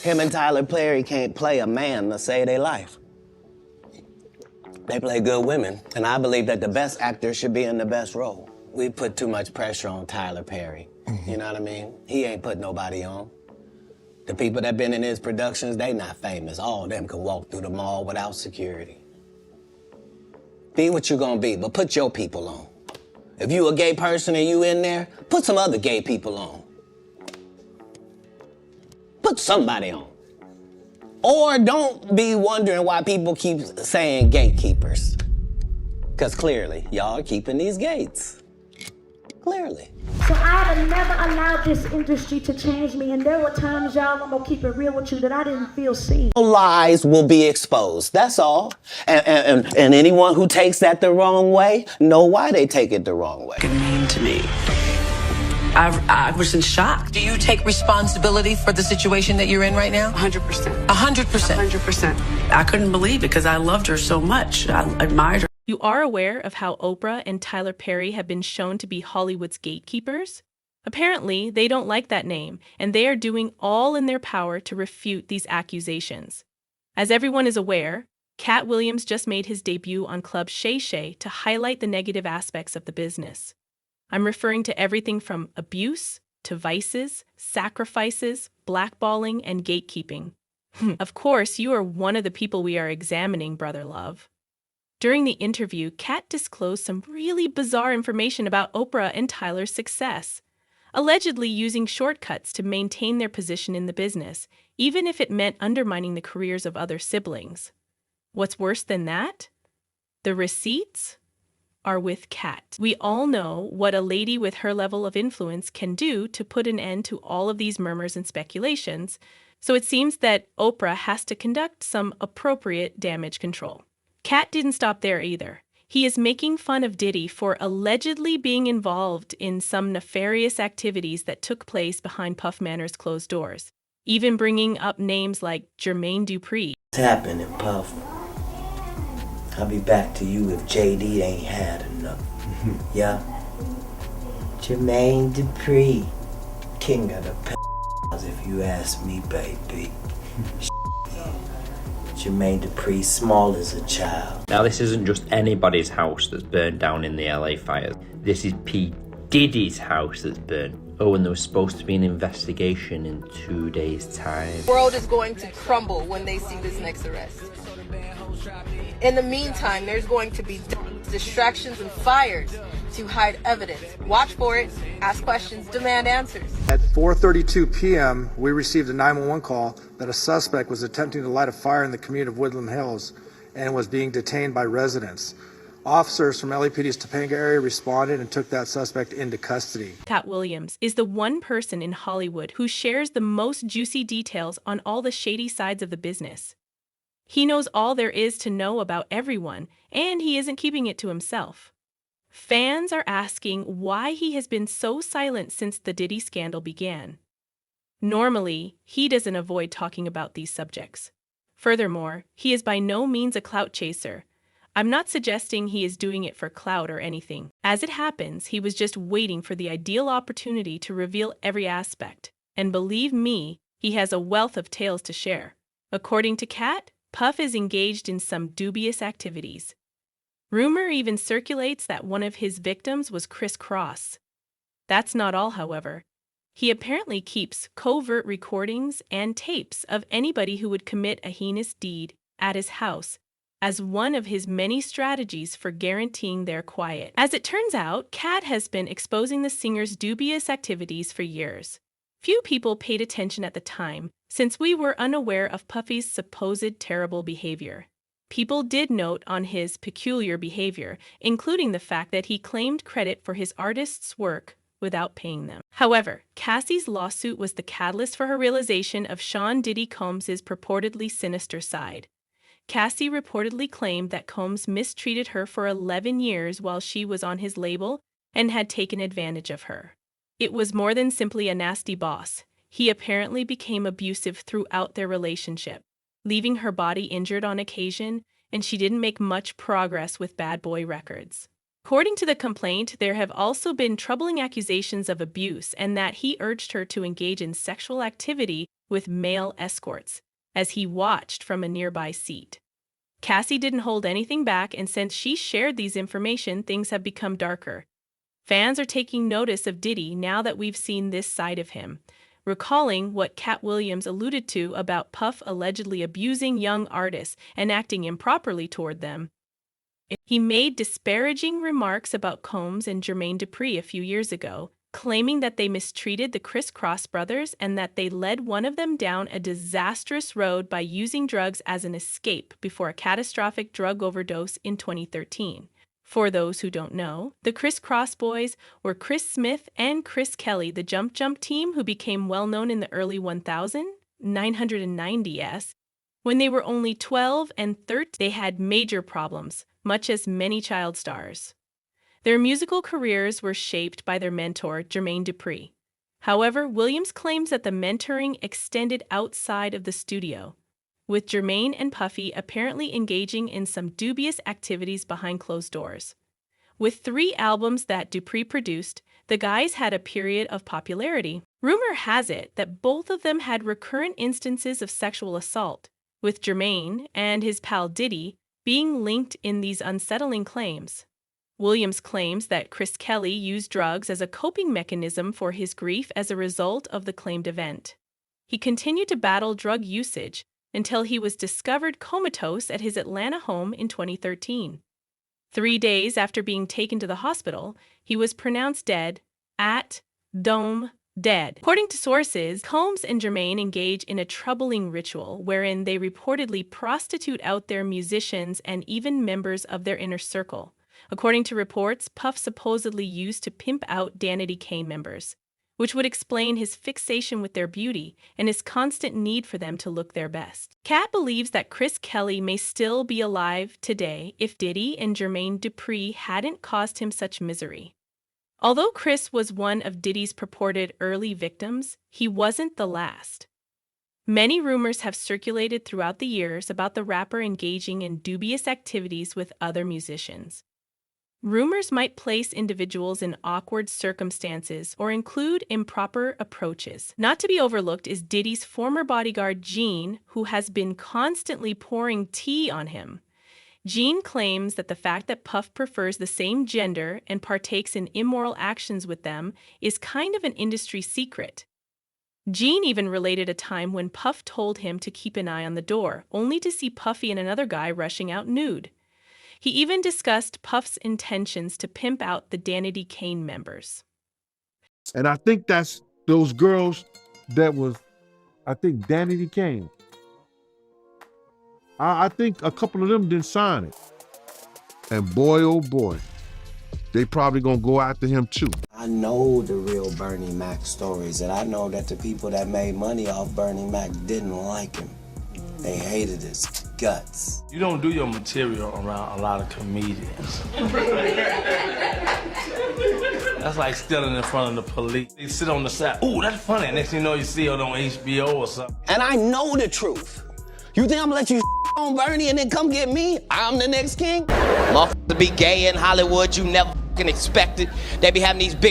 Him and Tyler Perry can't play a man to save their life. They play good women, and I believe that the best actor should be in the best role. We put too much pressure on Tyler Perry. You know what I mean? He ain't put nobody on. The people that been in his productions, they not famous. All of them can walk through the mall without security. Be what you gonna be, but put your people on. If you a gay person and you in there, put some other gay people on. Put somebody on. Or don't be wondering why people keep saying gatekeepers. Because clearly, y'all are keeping these gates. Clearly. So I have never allowed this industry to change me, and there were times, y'all, I'm gonna keep it real with you, that I didn't feel seen. Lies will be exposed, that's all. And anyone who takes that the wrong way, know why they take it the wrong way. Mean to me. I was in shock. Do you take responsibility for the situation that you're in right now? 100%. 100%. 100%. I couldn't believe it because I loved her so much. I admired her. You are aware of how Oprah and Tyler Perry have been shown to be Hollywood's gatekeepers? Apparently, they don't like that name, and they are doing all in their power to refute these accusations. As everyone is aware, Katt Williams just made his debut on Club Shay Shay to highlight the negative aspects of the business. I'm referring to everything from abuse to vices, sacrifices, blackballing, and gatekeeping. Of course, you are one of the people we are examining, brother love. During the interview, Katt disclosed some really bizarre information about Oprah and Tyler's success, allegedly using shortcuts to maintain their position in the business, even if it meant undermining the careers of other siblings. What's worse than that? The receipts are with Katt. We all know what a lady with her level of influence can do to put an end to all of these murmurs and speculations, so it seems that Oprah has to conduct some appropriate damage control. Katt didn't stop there either. He is making fun of Diddy for allegedly being involved in some nefarious activities that took place behind Puff Manor's closed doors, even bringing up names like Jermaine Dupri. What's happening, Puff? I'll be back to you if JD ain't had enough. Yeah? Jermaine Dupri, king of the if you ask me, baby. Jermaine Dupri, small as a child. Now this isn't just anybody's house that's burned down in the LA fires. This is P. Diddy's house that's burned. Oh, and there was supposed to be an investigation in 2 days' time. The world is going to crumble when they see this next arrest. In the meantime, there's going to be distractions and fires to hide evidence. Watch for it, ask questions, demand answers. At 4:32 p.m., we received a 911 call that a suspect was attempting to light a fire in the community of Woodland Hills and was being detained by residents. Officers from LAPD's Topanga area responded and took that suspect into custody. Katt Williams is the one person in Hollywood who shares the most juicy details on all the shady sides of the business. He knows all there is to know about everyone, and he isn't keeping it to himself. Fans are asking why he has been so silent since the Diddy scandal began. Normally, he doesn't avoid talking about these subjects. Furthermore, he is by no means a clout chaser. I'm not suggesting he is doing it for clout or anything. As it happens, he was just waiting for the ideal opportunity to reveal every aspect. And believe me, he has a wealth of tales to share. According to Katt, Puff is engaged in some dubious activities. Rumor even circulates that one of his victims was Chris Cross. That's not all, however. He apparently keeps covert recordings and tapes of anybody who would commit a heinous deed at his house as one of his many strategies for guaranteeing their quiet. As it turns out, Katt has been exposing the singer's dubious activities for years. Few people paid attention at the time, since we were unaware of Puffy's supposed terrible behavior. People did note on his peculiar behavior, including the fact that he claimed credit for his artists' work without paying them. However, Cassie's lawsuit was the catalyst for her realization of Sean Diddy Combs' purportedly sinister side. Cassie reportedly claimed that Combs mistreated her for 11 years while she was on his label and had taken advantage of her. It was more than simply a nasty boss. He apparently became abusive throughout their relationship, leaving her body injured on occasion, and she didn't make much progress with bad boy records. According to the complaint, there have also been troubling accusations of abuse and that he urged her to engage in sexual activity with male escorts, as he watched from a nearby seat. Cassie didn't hold anything back, and since she shared these information, things have become darker. Fans are taking notice of Diddy now that we've seen this side of him, recalling what Katt Williams alluded to about Puff allegedly abusing young artists and acting improperly toward them. He made disparaging remarks about Combs and Jermaine Dupri a few years ago, claiming that they mistreated the Criss Cross brothers and that they led one of them down a disastrous road by using drugs as an escape before a catastrophic drug overdose in 2013. For those who don't know, the Criss Cross boys were Chris Smith and Chris Kelly, the Jump Jump team who became well known in the early 1990s. When they were only 12 and 13, they had major problems, much as many child stars. Their musical careers were shaped by their mentor, Jermaine Dupri. However, Williams claims that the mentoring extended outside of the studio, with Jermaine and Puffy apparently engaging in some dubious activities behind closed doors. With 3 albums that Dupri produced, the guys had a period of popularity. Rumor has it that both of them had recurrent instances of sexual assault, with Jermaine and his pal Diddy being linked in these unsettling claims. Williams claims that Chris Kelly used drugs as a coping mechanism for his grief as a result of the claimed event. He continued to battle drug usage until he was discovered comatose at his Atlanta home in 2013. 3 days after being taken to the hospital, he was pronounced dead at Dome dead. According to sources, Combs and Jermaine engage in a troubling ritual wherein they reportedly prostitute out their musicians and even members of their inner circle. According to reports, Puff supposedly used to pimp out Danity Kane members, which would explain his fixation with their beauty and his constant need for them to look their best. Katt believes that Chris Kelly may still be alive today if Diddy and Jermaine Dupri hadn't caused him such misery. Although Chris was one of Diddy's purported early victims, he wasn't the last. Many rumors have circulated throughout the years about the rapper engaging in dubious activities with other musicians. Rumors might place individuals in awkward circumstances or include improper approaches. Not to be overlooked is Diddy's former bodyguard, Gene, who has been constantly pouring tea on him. Gene claims that the fact that Puff prefers the same gender and partakes in immoral actions with them is kind of an industry secret. Gene even related a time when Puff told him to keep an eye on the door, only to see Puffy and another guy rushing out nude. He even discussed Puff's intentions to pimp out the Danity Kane members. And I think that's those girls that was, I think Danity Kane. I think a couple of them didn't sign it. And boy, oh boy, they probably gonna go after him too. I know the real Bernie Mac stories, and I know that the people that made money off Bernie Mac didn't like him. They hated his guts. You don't do your material around a lot of comedians. That's like stealing in front of the police. They sit on the side, ooh, that's funny. Next thing you know, you see it on HBO or something. And I know the truth. You think I'm gonna let you on Bernie and then come get me? I'm the next king? Motherfuckers be gay in Hollywood, you never expected. They be having these big